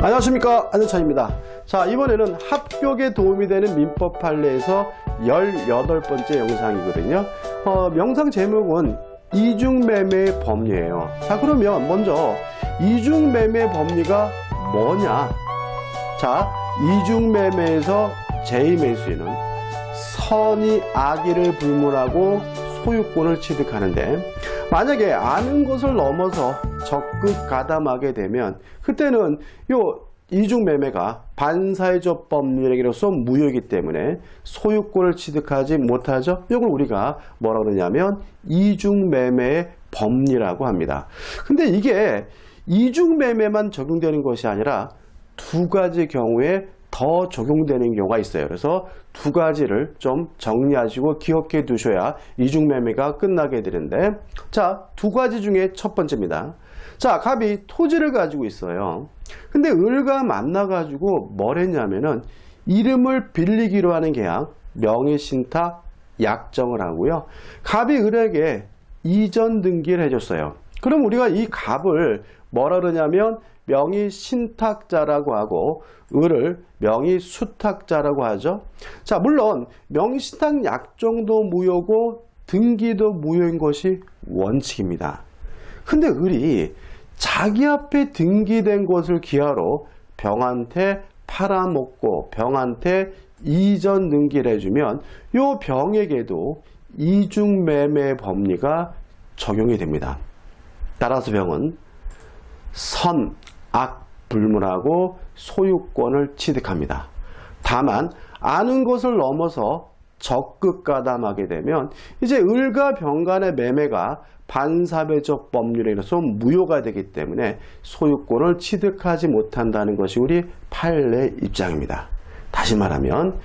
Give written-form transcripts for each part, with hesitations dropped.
안녕하십니까, 안현찬입니다. 자, 이번에는 합격에 도움이 되는 민법 판례에서 18번째 영상이거든요. 영상 제목은 이중매매의 법리예요. 자, 그러면 먼저 이중매매 법리가 뭐냐? 자, 이중매매에서 제2매수인은 선의 악의를 불문하고 소유권을 취득하는데, 만약에 아는 것을 넘어서 적극 가담하게 되면 그때는 요 이중매매가 반사회적 법률행위로서 무효이기 때문에 소유권을 취득하지 못하죠. 이걸 우리가 뭐라 그러냐면 이중매매의 법리라고 합니다. 근데 이게 이중매매만 적용되는 것이 아니라 두 가지 경우에 더 적용되는 경우가 있어요. 그래서 두 가지를 좀 정리하시고 기억해 두셔야 이중매매가 끝나게 되는데, 자, 두 가지 중에 첫 번째입니다. 자, 갑이 토지를 가지고 있어요. 근데 을과 만나가지고 뭘 했냐면은 이름을 빌리기로 하는 계약, 명의신탁, 약정을 하고요. 갑이 을에게 이전 등기를 해줬어요. 그럼 우리가 이 갑을 뭐라 그러냐면 명의신탁자라고 하고 을을 명의수탁자라고 하죠. 자, 물론 명의신탁 약정도 무효고 등기도 무효인 것이 원칙입니다. 근데 을이 자기 앞에 등기된 것을 기하로 병한테 팔아먹고 병한테 이전 등기를 해주면 이 병에게도 이중매매 법리가 적용이 됩니다. 따라서 병은 선, 악, 불문하고 소유권을 취득합니다. 다만 아는 것을 넘어서 적극 가담하게 되면 이제 을과 병 간의 매매가 반사회적 법률에서 무효가 되기 때문에 소유권을 취득하지 못한다는 것이 우리 판례 입장입니다. 다시 말하면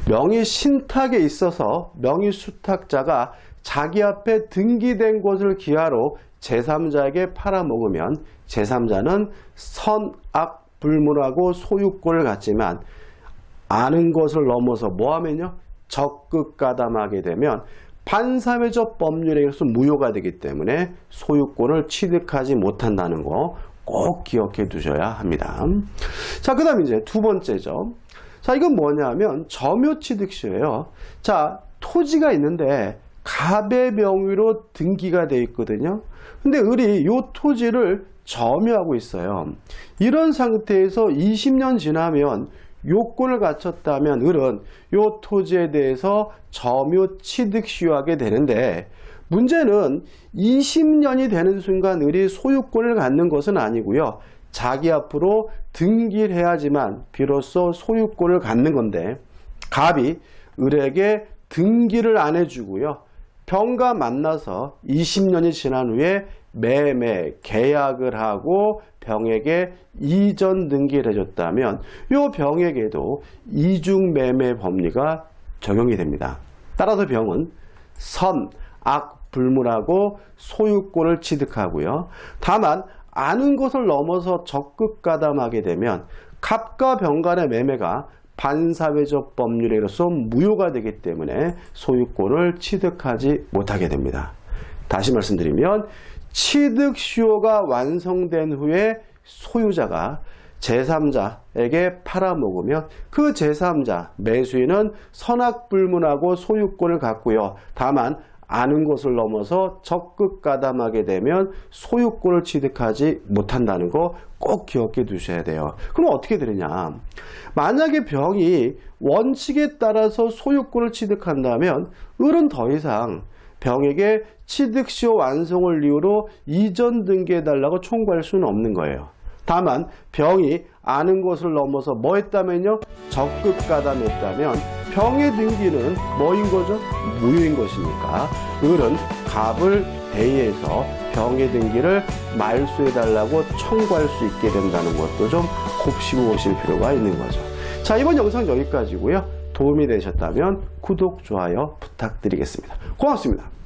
명의신탁에 있어서 명의수탁자가 자기 앞에 등기된 것을 기하로 제3자에게 팔아먹으면 제3자는 선, 악, 불문하고 소유권을 갖지만 아는 것을 넘어서 뭐하면요? 적극 가담하게 되면 반사회적 법률에 의해서 무효가 되기 때문에 소유권을 취득하지 못한다는 거 꼭 기억해 두셔야 합니다. 자, 그 다음에 이제 두 번째죠. 자, 이건 뭐냐면 점유취득시예요. 자, 토지가 있는데 갑의 명의로 등기가 되어 있거든요. 근데 을이 이 토지를 점유하고 있어요. 이런 상태에서 20년 지나면 요건을 갖췄다면 을은 이 토지에 대해서 점유 취득 시효하게 되는데, 문제는 20년이 되는 순간 을이 소유권을 갖는 것은 아니고요. 자기 앞으로 등기를 해야지만 비로소 소유권을 갖는 건데, 갑이 을에게 등기를 안 해주고요. 병과 만나서 20년이 지난 후에 매매 계약을 하고 병에게 이전 등기를 해줬다면 이 병에게도 이중매매 법리가 적용이 됩니다. 따라서 병은 선, 악, 불문하고 소유권을 취득하고요. 다만 아는 것을 넘어서 적극 가담하게 되면 갑과 병 간의 매매가 반사회적 법률에서 무효가 되기 때문에 소유권을 취득하지 못하게 됩니다. 다시 말씀드리면 취득시효가 완성된 후에 소유자가 제3자에게 팔아먹으면 그 제3자, 매수인은 선악불문하고 소유권을 갖고요. 다만 아는 것을 넘어서 적극 가담하게 되면 소유권을 취득하지 못한다는 거 꼭 기억해 두셔야 돼요. 그럼 어떻게 되느냐? 만약에 병이 원칙에 따라서 소유권을 취득한다면 을은 더 이상 병에게 취득시효 완성을 이유로 이전 등기해달라고 청구할 수는 없는 거예요. 다만 병이 아는 것을 넘어서 뭐 했다면요? 적극 가담했다면 병의 등기는 뭐인 거죠? 무효인 것이니까 을은 갑을 대의해서 병의 등기를 말소해달라고 청구할 수 있게 된다는 것도 좀 곱씹어 보실 필요가 있는 거죠. 자, 이번 영상 여기까지고요. 도움이 되셨다면 구독, 좋아요 부탁드리겠습니다. 고맙습니다.